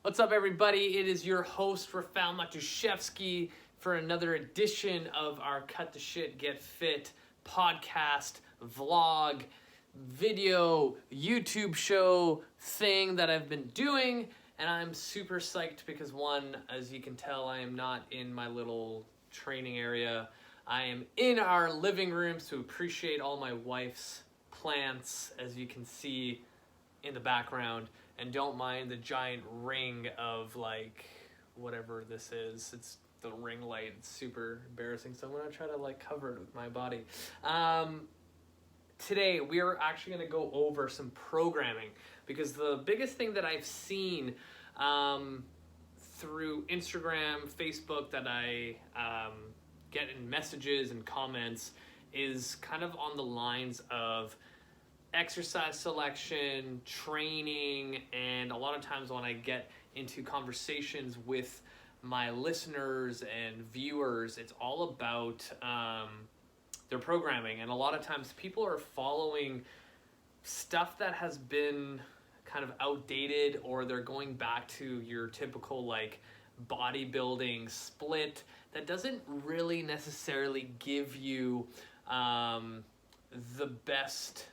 What's up, everybody? It is your host, Rafał Matuszewski, for another edition of our Cut the Shit, Get Fit podcast, vlog, video, YouTube show thing that I've been doing. And I'm super psyched because, one, as you can tell, I am not in my little training area. I am in our living room to appreciate all my wife's plants, as you can see in the background. And don't mind the giant ring of, like, whatever this is. It's the ring light. It's super embarrassing. So I'm going to try to, like, cover it with my body. Today, we are actually going to go over some programming. Because the biggest thing that I've seen through Instagram, Facebook, that I get in messages and comments is kind of on the lines of exercise selection, training, and a lot of times when I get into conversations with my listeners and viewers, it's all about their programming. And a lot of times people are following stuff that has been kind of outdated, or they're going back to your typical like bodybuilding split that doesn't really necessarily give you the best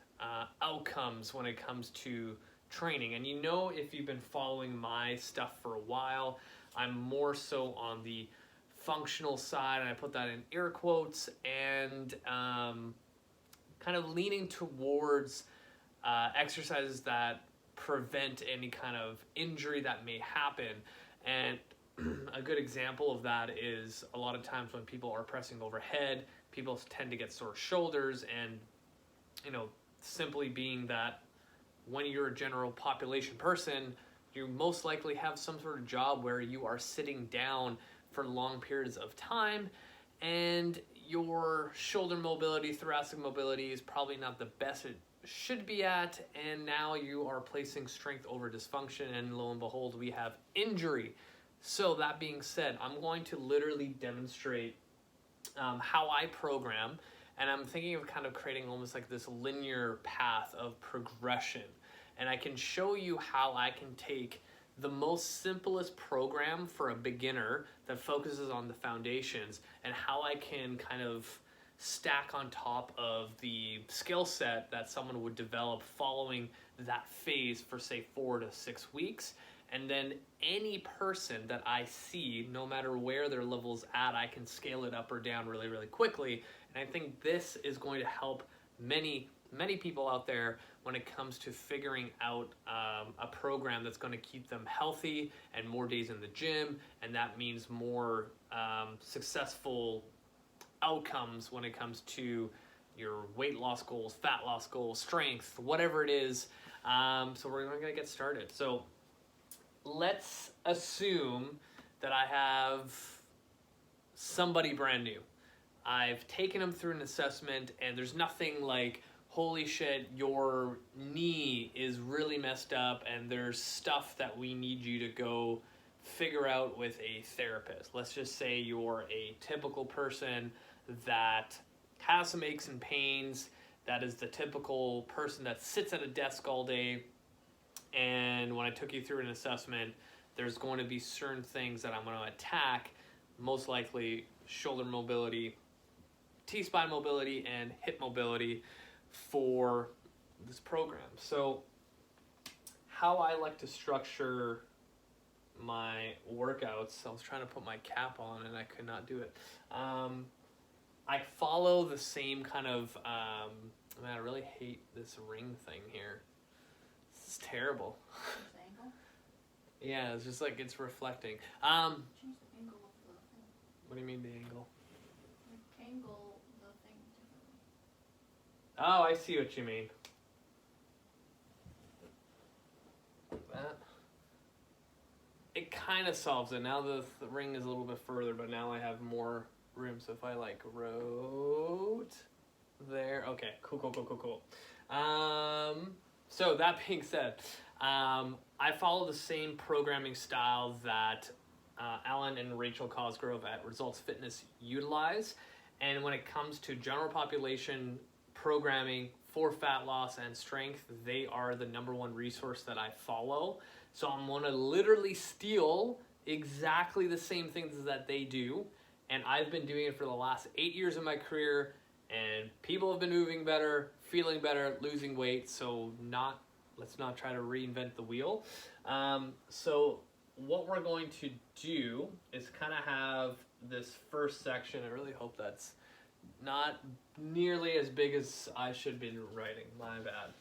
outcomes when it comes to training. And you know, if you've been following my stuff for a while, I'm more so on the functional side, and I put that in air quotes, and kind of leaning towards exercises that prevent any kind of injury that may happen. And a good example of that is a lot of times when people are pressing overhead, people tend to get sore shoulders, and you know, simply being that when you're a general population person, you most likely have some sort of job where you are sitting down for long periods of time, and your shoulder mobility, thoracic mobility is probably not the best it should be at, and now you are placing strength over dysfunction, and lo and behold, we have injury. So that being said, I'm going to literally demonstrate how I program. And I'm thinking of kind of creating almost like this linear path of progression. And I can show you how I can take the most simplest program for a beginner that focuses on the foundations, and how I can kind of stack on top of the skill set that someone would develop following that phase for, say, 4 to 6 weeks. And then any person that I see, no matter where their level's at, I can scale it up or down really, really quickly. And I think this is going to help many people out there when it comes to figuring out a program that's going to keep them healthy and more days in the gym. And that means more successful outcomes when it comes to your weight loss goals, fat loss goals, strength, whatever it is. So we're going to get started. So let's assume that I have somebody brand new. I've taken them through an assessment, and there's nothing like, holy shit, your knee is really messed up and there's stuff that we need you to go figure out with a therapist. Let's just say you're a typical person that has some aches and pains, that is the typical person that sits at a desk all day. And when I took you through an assessment, there's going to be certain things that I'm going to attack, most likely shoulder mobility, T-spine mobility, and hip mobility for this program. So how I like to structure my workouts, I was trying to put my cap on and I could not do it. I follow the same kind of, man, I really hate this ring thing here. This is terrible. Yeah, it's just like it's reflecting. Change the angle of the thing. What do you mean the angle? Like, angle the thing differently. Oh, I see what you mean. That. It kind of solves it. Now the ring is a little bit further, but now I have more room. So if I like rotate there, okay, cool. So that being said, I follow the same programming style that Alan and Rachel Cosgrove at Results Fitness utilize. And when it comes to general population programming for fat loss and strength, they are the #1 resource that I follow. So I'm going to literally steal exactly the same things that they do. And I've been doing it for the last 8 years of my career, and people have been moving better, feeling better, losing weight. So let's not try to reinvent the wheel. So what we're going to do is kind of have this first section. I really hope that's not nearly as big as I should be writing. My bad.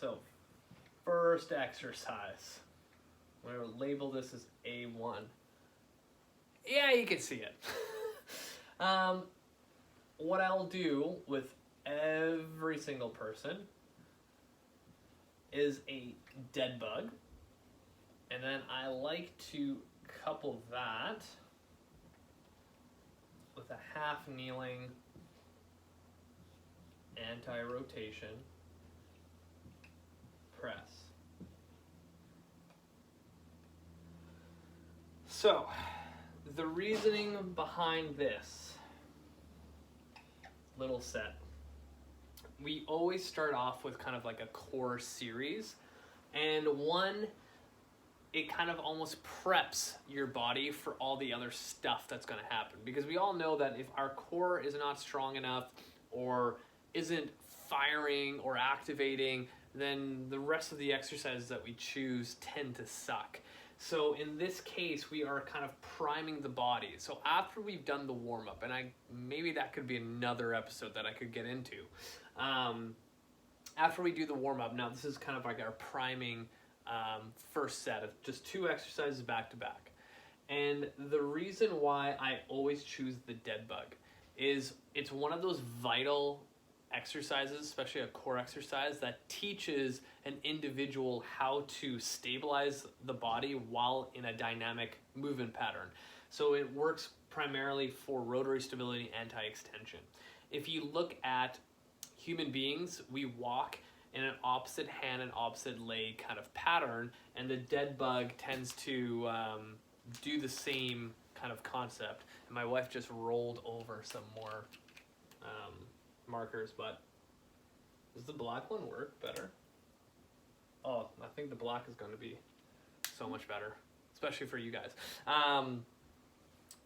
So first exercise. I'm going to label this as A1. Yeah, you can see it. What I'll do with every single person is a dead bug, and then I like to couple that with a half kneeling anti-rotation press. So, the reasoning behind this little set, we always start off with kind of like a core series, and one, it kind of almost preps your body for all the other stuff that's going to happen, because we all know that if our core is not strong enough or isn't firing or activating, then the rest of the exercises that we choose tend to suck. So in this case, we are kind of priming the body. So after we've done the warm-up, and maybe that could be another episode that I could get into. After we do the warm-up, now this is kind of like our priming first set of just 2 exercises back to back. And the reason why I always choose the dead bug is it's one of those vital exercises, especially a core exercise, that teaches an individual how to stabilize the body while in a dynamic movement pattern. So it works primarily for rotary stability, anti-extension. If you look at human beings, we walk in an opposite hand and opposite leg kind of pattern, and the dead bug tends to do the same kind of concept. And my wife just rolled over some more markers, but does the black one work better? Oh, I think the black is going to be so much better, especially for you guys.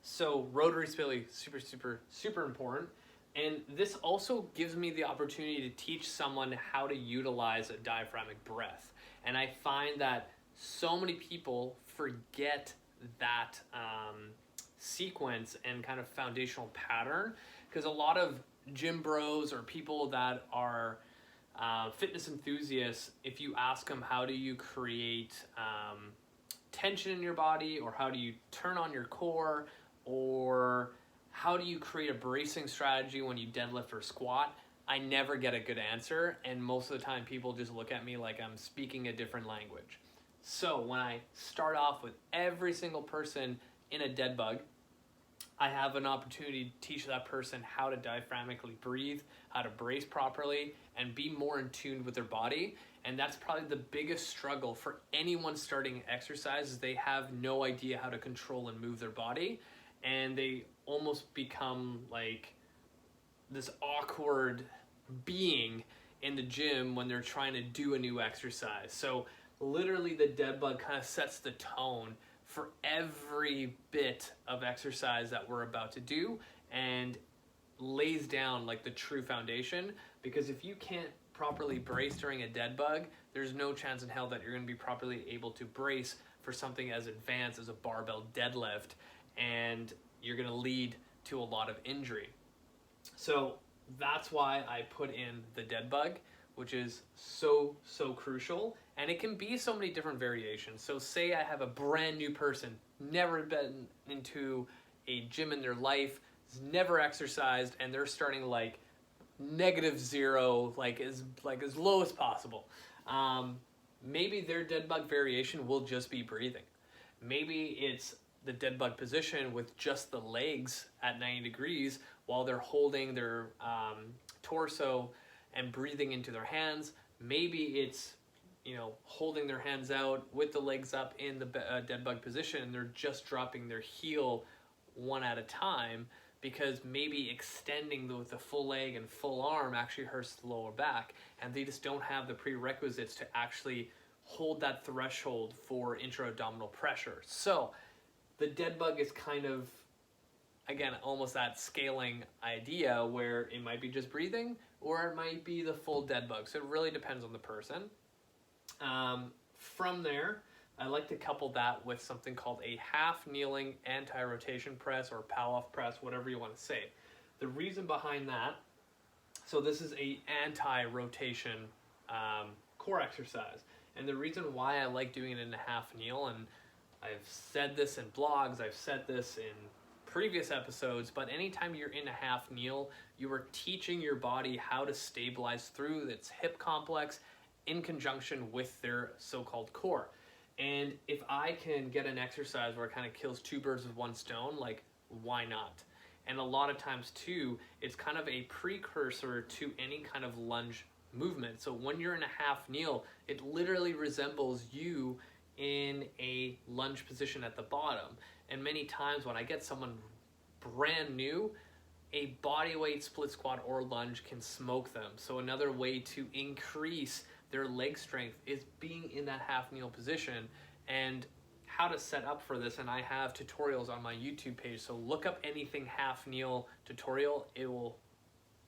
So rotary stability, super, super, super important. And this also gives me the opportunity to teach someone how to utilize a diaphragmatic breath. And I find that so many people forget that sequence and kind of foundational pattern, because a lot of gym bros or people that are fitness enthusiasts, if you ask them how do you create tension in your body, or how do you turn on your core, or how do you create a bracing strategy when you deadlift or squat, I never get a good answer, and most of the time people just look at me like I'm speaking a different language. So when I start off with every single person in a dead bug, I have an opportunity to teach that person how to diaphragmatically breathe, how to brace properly, and be more in tune with their body. And that's probably the biggest struggle for anyone starting exercise, is they have no idea how to control and move their body, and they almost become like this awkward being in the gym when they're trying to do a new exercise. So literally the dead bug kind of sets the tone for every bit of exercise that we're about to do, and lays down like the true foundation. Because if you can't properly brace during a dead bug, there's no chance in hell that you're going to be properly able to brace for something as advanced as a barbell deadlift, and you're going to lead to a lot of injury. So that's why I put in the dead bug, which is so crucial. And it can be so many different variations. So say I have a brand new person, never been into a gym in their life, has never exercised, and they're starting like -0, like as low as possible. Maybe their dead bug variation will just be breathing. Maybe it's the dead bug position with just the legs at 90 degrees while they're holding their torso and breathing into their hands. Maybe it's, holding their hands out with the legs up in the dead bug position, and they're just dropping their heel one at a time. because maybe extending the full leg and full arm actually hurts the lower back, and they just don't have the prerequisites to actually hold that threshold for intra-abdominal pressure. So the dead bug is kind of, again, almost that scaling idea where it might be just breathing or it might be the full dead bug. So it really depends on the person. From there, I like to couple that with something called a half kneeling anti-rotation press or Palloff press, whatever you want to say. The reason behind that, so this is a anti-rotation core exercise. And the reason why I like doing it in a half kneel, and I've said this in blogs, I've said this in previous episodes, but anytime you're in a half kneel, you are teaching your body how to stabilize through its hip complex in conjunction with their so-called core. And if I can get an exercise where it kind of kills two birds with one stone, like, why not? And a lot of times too, it's kind of a precursor to any kind of lunge movement. So when you're in a half kneel, it literally resembles you in a lunge position at the bottom. And many times when I get someone brand new, a bodyweight split squat or lunge can smoke them. So another way to increase their leg strength is being in that half kneel position, and how to set up for this. And I have tutorials on my YouTube page, so look up anything half kneel tutorial. It will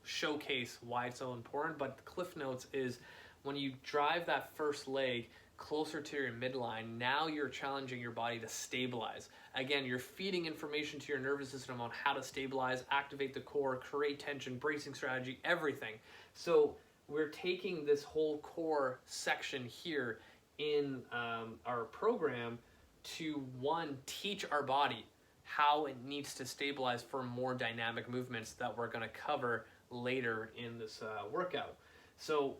showcase why it's so important. But the cliff notes is when you drive that first leg closer to your midline, now you're challenging your body to stabilize. Again, you're feeding information to your nervous system on how to stabilize, activate the core, create tension, bracing strategy, everything. So we're taking this whole core section here in our program to, one, teach our body how it needs to stabilize for more dynamic movements that we're going to cover later in this workout. So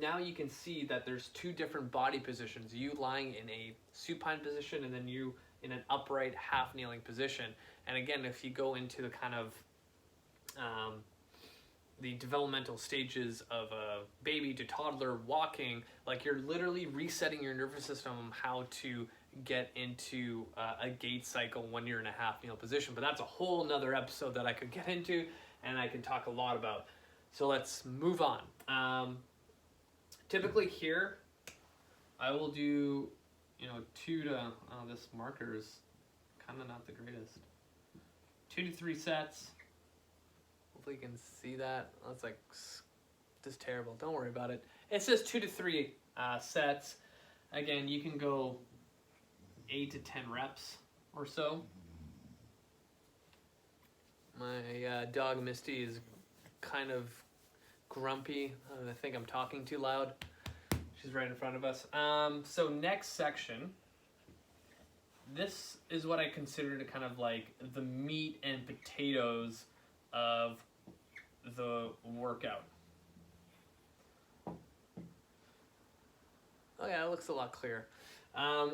now you can see that there's two different body positions, you lying in a supine position and then you in an upright half kneeling position. And again, if you go into the kind of the developmental stages of a baby to toddler walking, like, you're literally resetting your nervous system on how to get into a gait cycle when you're in a half kneel position. But that's a whole nother episode that I could get into and I can talk a lot about. So let's move on. Typically here, I will do, 2 to, this marker is kind of not the greatest. 2 to 3 sets. Hopefully you can see that. That's like just terrible. Don't worry about it. It says 2 to 3 sets. Again, you can go 8 to 10 reps or so. My dog Misty is kind of grumpy. I think I'm talking too loud. She's right in front of us. So next section, this is what I consider to kind of like the meat and potatoes of the workout. Oh yeah, it looks a lot clearer. I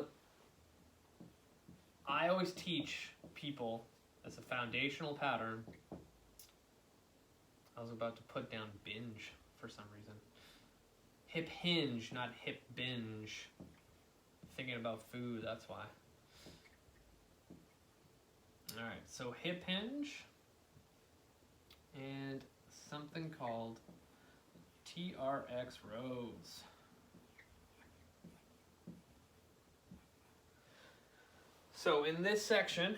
always teach people as a foundational pattern. I was about to put down binge for some reason. Hip hinge, not hip binge. Thinking about food, that's why. Alright, so hip hinge and something called TRX rows. So in this section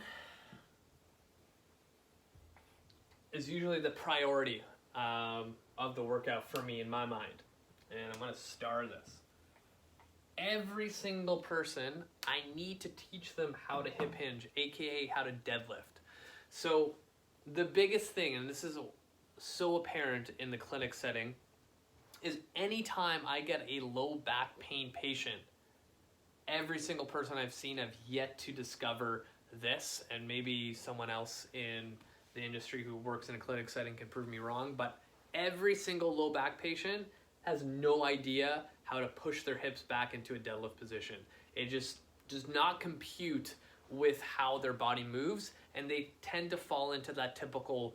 is usually the priority of the workout for me in my mind. And I'm going to star this. Every single person, I need to teach them how to hip hinge, aka how to deadlift. So the biggest thing, and this is so apparent in the clinic setting, is anytime I get a low back pain patient, every single person I've seen have yet to discover this, and maybe someone else in the industry who works in a clinic setting can prove me wrong, but every single low back patient has no idea how to push their hips back into a deadlift position. It just does not compute with how their body moves, and they tend to fall into that typical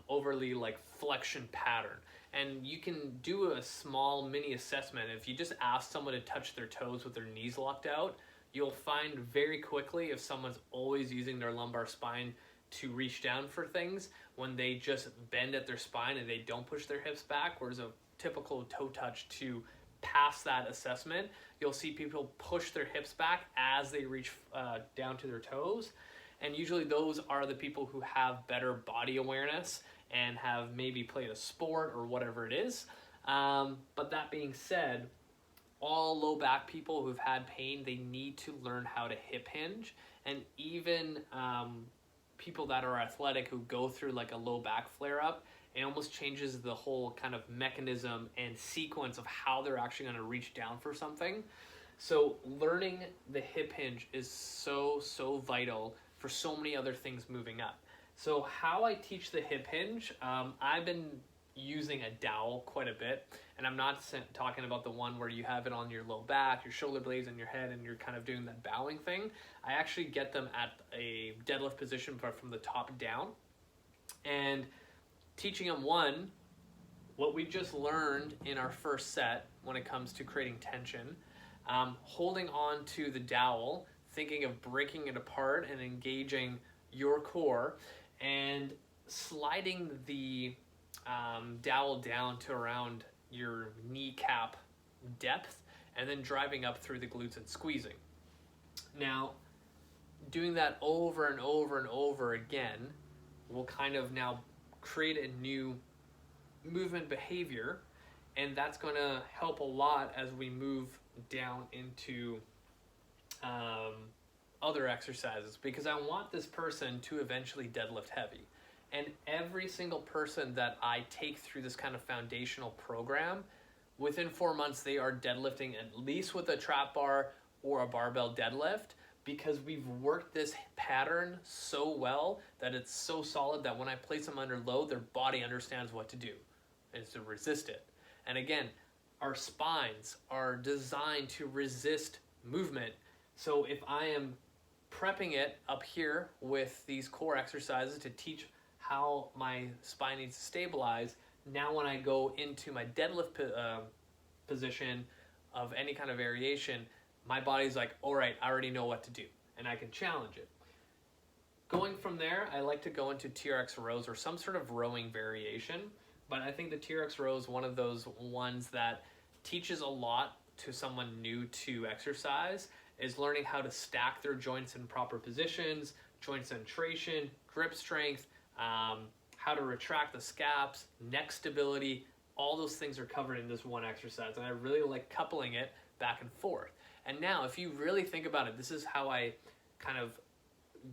overly like flexion pattern. And you can do a small mini assessment. If you just ask someone to touch their toes with their knees locked out, you'll find very quickly if someone's always using their lumbar spine to reach down for things when they just bend at their spine and they don't push their hips back, whereas a typical toe touch to pass that assessment, you'll see people push their hips back as they reach down to their toes. And usually those are the people who have better body awareness and have maybe played a sport or whatever it is. But that being said, all low back people who've had pain, they need to learn how to hip hinge. And even people that are athletic who go through like a low back flare up, it almost changes the whole kind of mechanism and sequence of how they're actually going to reach down for something. So learning the hip hinge is so vital for so many other things moving up. So how I teach the hip hinge, I've been using a dowel quite a bit, and I'm not talking about the one where you have it on your low back, your shoulder blades, and your head, and you're kind of doing that bowing thing. I actually get them at a deadlift position, but from the top down, and teaching them what we just learned in our first set when it comes to creating tension, holding on to the dowel, thinking of breaking it apart and engaging your core, and sliding the dowel down to around your kneecap depth, and then driving up through the glutes and squeezing. Now, doing that over and over and over again will kind of now create a new movement behavior, and that's going to help a lot as we move down into other exercises, because I want this person to eventually deadlift heavy. And every single person that I take through this kind of foundational program, within 4 months they are deadlifting at least with a trap bar or a barbell deadlift, because we've worked this pattern so well that it's so solid that when I place them under load, their body understands what to do, and it's to resist it. And again, our spines are designed to resist movement. So if I am prepping it up here with these core exercises to teach how my spine needs to stabilize, now when I go into my deadlift position of any kind of variation, my body's like, all right, I already know what to do, and I can challenge it. Going from there, I like to go into TRX rows or some sort of rowing variation, but I think the TRX row is one of those ones that teaches a lot to someone new to exercise, is learning how to stack their joints in proper positions, joint centration, grip strength, how to retract the scaps, neck stability. All those things are covered in this one exercise, and I really like coupling it back and forth. And now, if you really think about it, this is how I kind of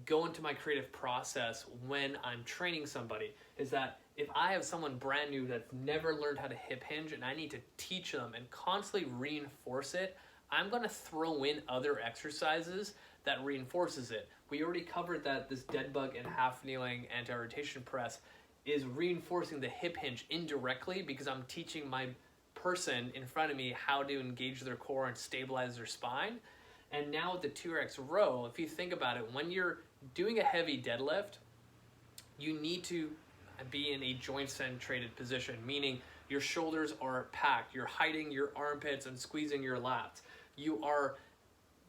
go into my creative process when I'm training somebody, is that if I have someone brand new that's never learned how to hip hinge and I need to teach them and constantly reinforce it, I'm going to throw in other exercises that reinforces it. We already covered that this dead bug and half kneeling anti-rotation press is reinforcing the hip hinge indirectly, because I'm teaching my person in front of me how to engage their core and stabilize their spine. And now with the 2x row, if you think about it, when you're doing a heavy deadlift, you need to be in a joint centrated position, meaning your shoulders are packed, you're hiding your armpits and squeezing your lats. You are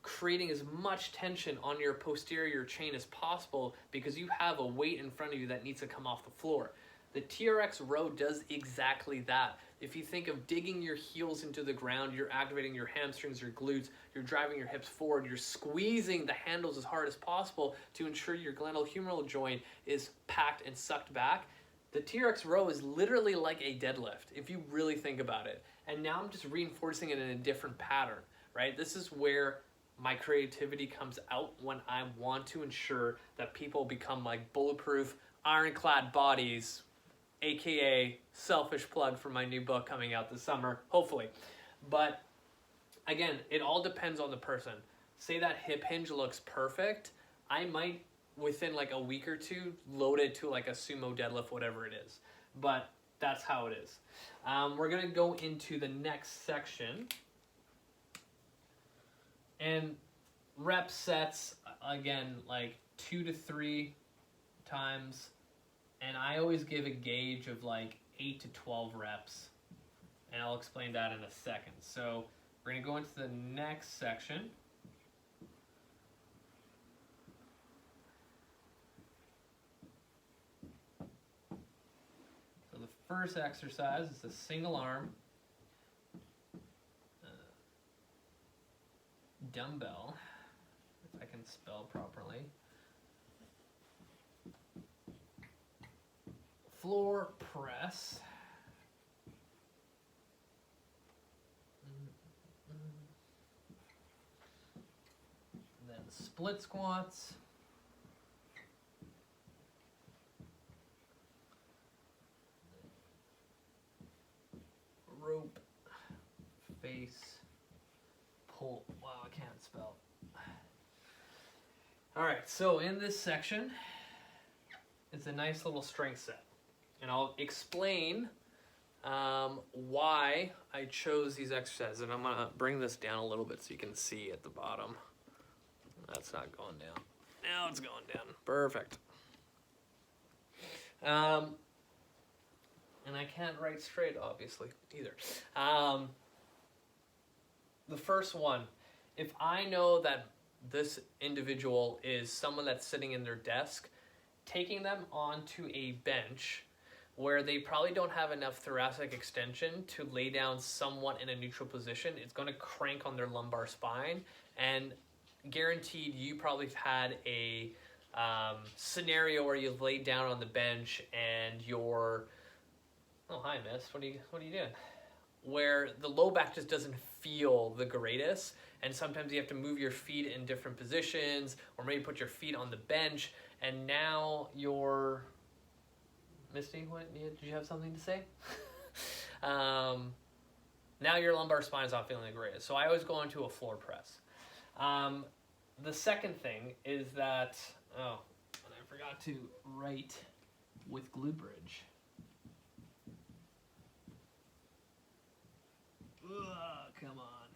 creating as much tension on your posterior chain as possible, because you have a weight in front of you that needs to come off the floor. The TRX row does exactly that. If you think of digging your heels into the ground, you're activating your hamstrings, your glutes, you're driving your hips forward, you're squeezing the handles as hard as possible to ensure your glenohumeral joint is packed and sucked back. The TRX row is literally like a deadlift, if you really think about it. And now I'm just reinforcing it in a different pattern, right? This is where my creativity comes out, when I want to ensure that people become like bulletproof, ironclad bodies, aka selfish plug for my new book coming out this summer, hopefully. But again, it all depends on the person. Say that hip hinge looks perfect, I might within like a week or two load it to like a sumo deadlift, whatever it is. But that's how it is. We're gonna go into the next section. And rep sets, again, like 2 to 3 times. And I always give a gauge of like 8 to 12 reps. And I'll explain that in a second. So we're going to go into the next section. first exercise is a single arm dumbbell, if I can spell properly, floor press. Then split squats. Rope, face, pull. Wow, I can't spell. All right, so in this section, it's a nice little strength set. And I'll explain why I chose these exercises. And I'm going to bring this down a little bit so you can see at the bottom. That's not going down. Now it's going down. Perfect. And I can't write straight, obviously, either. The first one, if I know that this individual is someone that's sitting in their desk, taking them onto a bench where they probably don't have enough thoracic extension to lay down somewhat in a neutral position, it's going to crank on their lumbar spine. And guaranteed, you probably have had a scenario where you've laid down on the bench and you're, oh hi miss, what are you doing? Where the low back just doesn't feel the greatest, and sometimes you have to move your feet in different positions, or maybe put your feet on the bench, and now you're, Misty, what, did you have something to say? Now your lumbar spine is not feeling the greatest, so I always go into a floor press. The second thing is that, oh, and I forgot to write with glute bridge. Ugh, come on.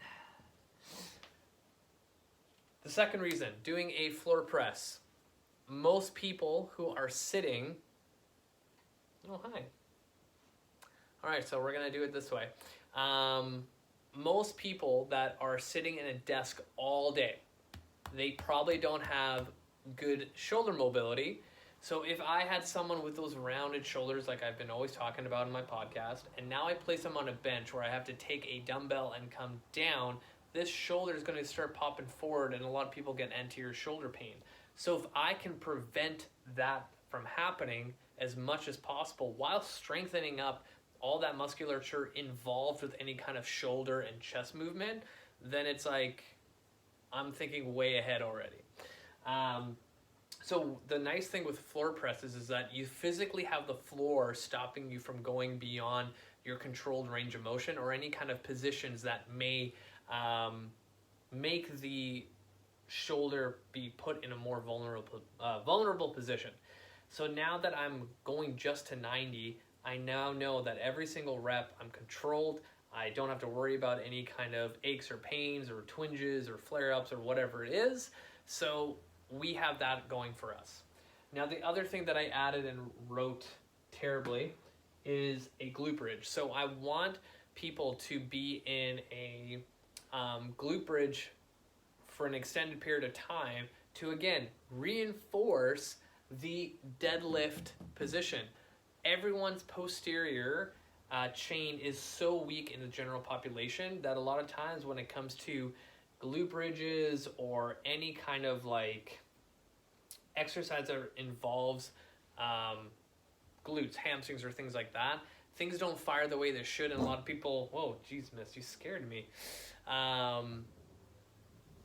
The second reason, doing a floor press. Most people who are sitting, oh hi. All right, so we're gonna do it this way. Most people that are sitting in a desk all day, they probably don't have good shoulder mobility. So if I had someone with those rounded shoulders like I've been always talking about in my podcast, and now I place them on a bench where I have to take a dumbbell and come down, this shoulder is going to start popping forward, and a lot of people get anterior shoulder pain. So if I can prevent that from happening as much as possible while strengthening up all that musculature involved with any kind of shoulder and chest movement, then it's like I'm thinking way ahead already. So the nice thing with floor presses is that you physically have the floor stopping you from going beyond your controlled range of motion or any kind of positions that may make the shoulder be put in a more vulnerable position. So now that I'm going just to 90, I now know that every single rep I'm controlled. I don't have to worry about any kind of aches or pains or twinges or flare-ups or whatever it is. So we have that going for us. Now the other thing that I added and wrote terribly is a glute bridge. So I want people to be in a glute bridge for an extended period of time to, again, reinforce the deadlift position. Everyone's posterior chain is so weak in the general population that a lot of times when it comes to glute bridges or any kind of like exercise that involves glutes, hamstrings, or things like that, things don't fire the way they should, and a lot of people, whoa, geez, miss, you scared me. Well,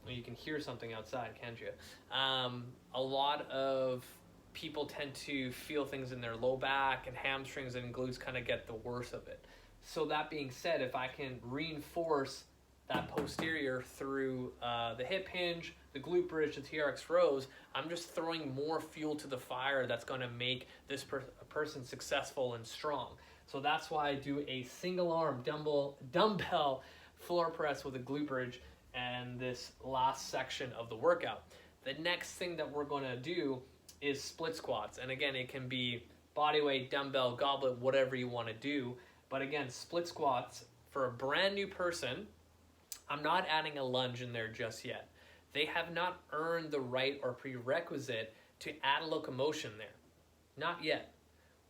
you can hear something outside, can't you? A lot of people tend to feel things in their low back, and hamstrings and glutes kind of get the worst of it. So that being said, if I can reinforce that posterior through the hip hinge, the glute bridge, the TRX rows, I'm just throwing more fuel to the fire that's going to make this person successful and strong. So that's why I do a single arm dumbbell floor press with a glute bridge and this last section of the workout. The next thing that we're going to do is split squats. And again, it can be body weight, dumbbell, goblet, whatever you want to do. But again, split squats for a brand new person, I'm not adding a lunge in there just yet. They have not earned the right or prerequisite to add locomotion there. Not yet.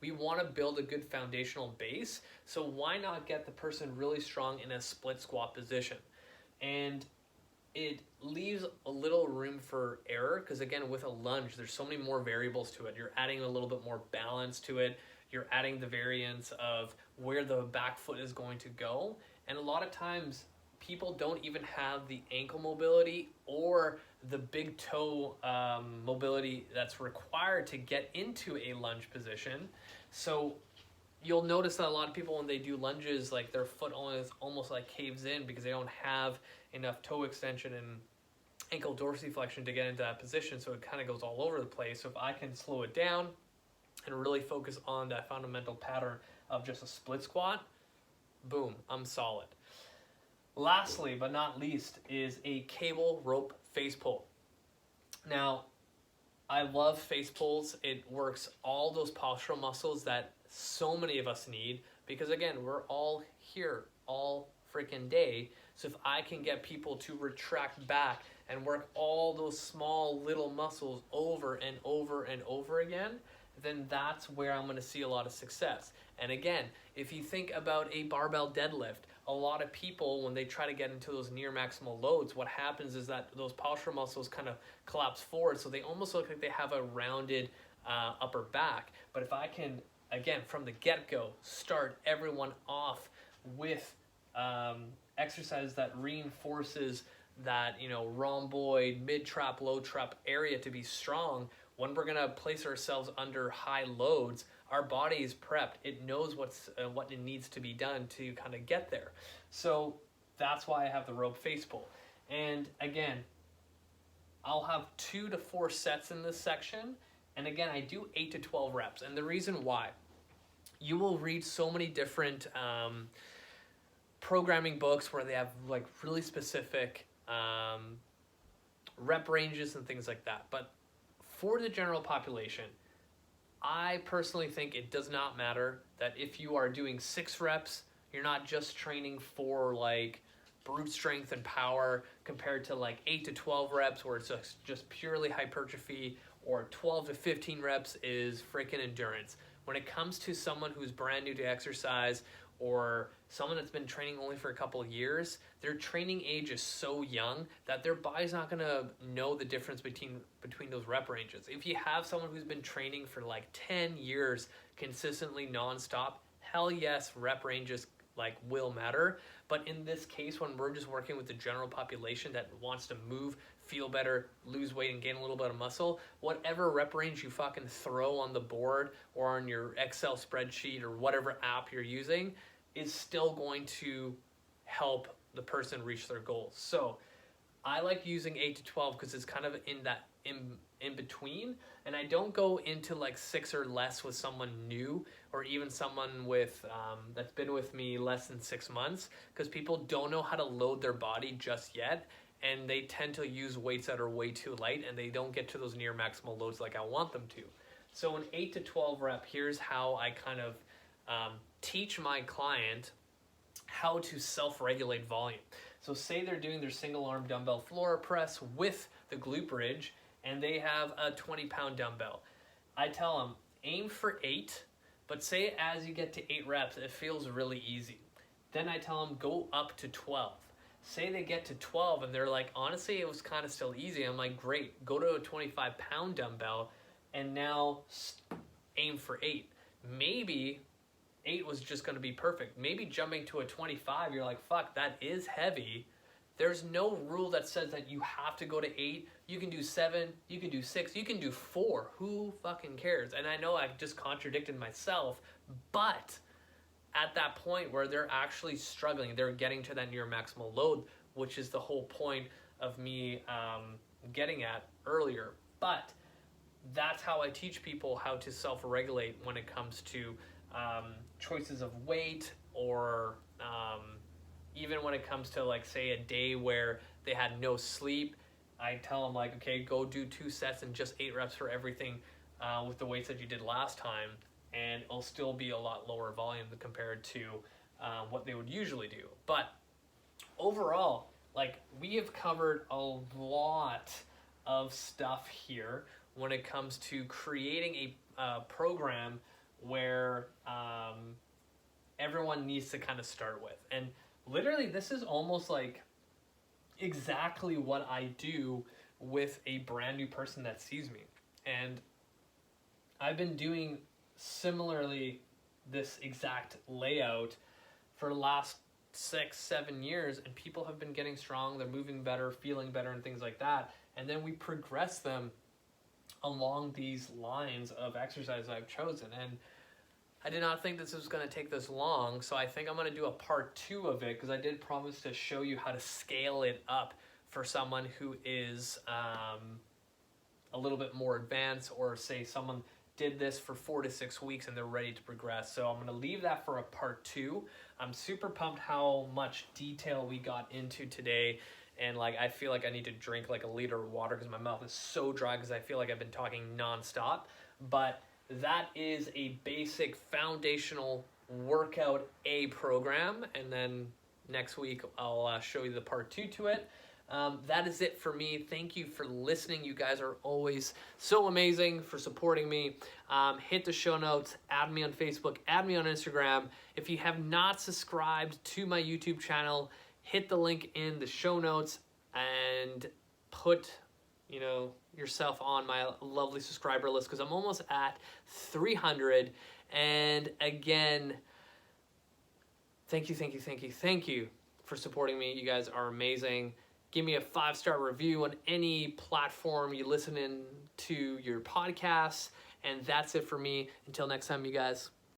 We want to build a good foundational base. So why not get the person really strong in a split squat position? And it leaves a little room for error because, again, with a lunge, there's so many more variables to it. You're adding a little bit more balance to it. You're adding the variance of where the back foot is going to go. And a lot of times, people don't even have the ankle mobility or the big toe mobility that's required to get into a lunge position. So you'll notice that a lot of people, when they do lunges, like their foot almost like caves in because they don't have enough toe extension and ankle dorsiflexion to get into that position, so it kind of goes all over the place. So if I can slow it down and really focus on that fundamental pattern of just a split squat, boom, I'm solid. Lastly, but not least, is a cable rope face pull. Now, I love face pulls. It works all those postural muscles that so many of us need because, again, we're all here all freaking day. So if I can get people to retract back and work all those small little muscles over and over and over again, then that's where I'm going to see a lot of success. And again, if you think about a barbell deadlift, a lot of people, when they try to get into those near maximal loads, what happens is that those postural muscles kind of collapse forward, so they almost look like they have a rounded upper back. But if I can, again, from the get-go, start everyone off with exercise that reinforces that, rhomboid, mid-trap, low-trap area to be strong, when we're going to place ourselves under high loads, our body is prepped. It knows what it needs to be done to kind of get there. So that's why I have the rope face pull. And again, I'll have 2 to 4 sets in this section. And again, I do 8 to 12 reps. And the reason why, you will read so many different programming books where they have like really specific rep ranges and things like that. But for the general population, I personally think it does not matter that if you are doing 6 reps, you're not just training for like brute strength and power compared to like 8 to 12 reps where it's just purely hypertrophy, or 12 to 15 reps is freaking endurance. When it comes to someone who's brand new to exercise or someone that's been training only for a couple of years, their training age is so young that their body's not going to know the difference between those rep ranges. If you have someone who's been training for like 10 years consistently nonstop, hell yes, rep ranges like will matter. But in this case, when we're just working with the general population that wants to move, feel better, lose weight, and gain a little bit of muscle, whatever rep range you fucking throw on the board or on your Excel spreadsheet or whatever app you're using is still going to help the person reach their goals. So I like using 8 to 12 because it's kind of in that in between, and I don't go into like 6 or less with someone new or even someone with that's been with me less than 6 months, because people don't know how to load their body just yet, and they tend to use weights that are way too light and they don't get to those near maximal loads like I want them to. So an 8 to 12 rep, here's how I kind of teach my client how to self-regulate volume. So say they're doing their single arm dumbbell floor press with the glute bridge and they have a 20-pound dumbbell. I tell them, aim for 8, but say as you get to 8 reps, it feels really easy. Then I tell them, go up to 12. Say they get to 12 and they're like, honestly, it was kind of still easy. I'm like, great, go to a 25-pound dumbbell and now aim for 8. Maybe 8 was just going to be perfect. Maybe jumping to a 25, you're like, fuck, that is heavy. There's no rule that says that you have to go to 8. You can do 7, you can do 6, you can do 4. Who fucking cares? And I know I just contradicted myself, but at that point where they're actually struggling, they're getting to that near maximal load, which is the whole point of me getting at earlier. But that's how I teach people how to self-regulate when it comes to choices of weight, or even when it comes to like say a day where they had no sleep. I tell them like, okay, go do 2 sets and just 8 reps for everything with the weights that you did last time, and it'll still be a lot lower volume compared to what they would usually do. But overall, like, we have covered a lot of stuff here when it comes to creating a program where everyone needs to kind of start with. And literally, this is almost like exactly what I do with a brand new person that sees me. And I've been doing similarly this exact layout for the last 6-7 years, and people have been getting strong, they're moving better, feeling better, and things like that. And then we progress them along these lines of exercise I've chosen. And I did not think this was going to take this long, so I think I'm going to do a part 2 of it, because I did promise to show you how to scale it up for someone who is a little bit more advanced, or say someone did this for 4 to 6 weeks and they're ready to progress. So I'm going to leave that for a part 2. I'm super pumped how much detail we got into today, and like I feel like I need to drink like a liter of water because my mouth is so dry because I feel like I've been talking nonstop. But that is a basic foundational workout A program, and then next week I'll show you the part 2 to it. That is it for me. Thank you for listening. You guys are always so amazing for supporting me. Hit the show notes, add me on Facebook, add me on Instagram. If you have not subscribed to my YouTube channel, hit the link in the show notes and put yourself on my lovely subscriber list, because I'm almost at 300. And again, thank you for supporting me. You guys are amazing. Give me a 5-star review on any platform you listen in to your podcasts. And that's it for me. Until next time, you guys.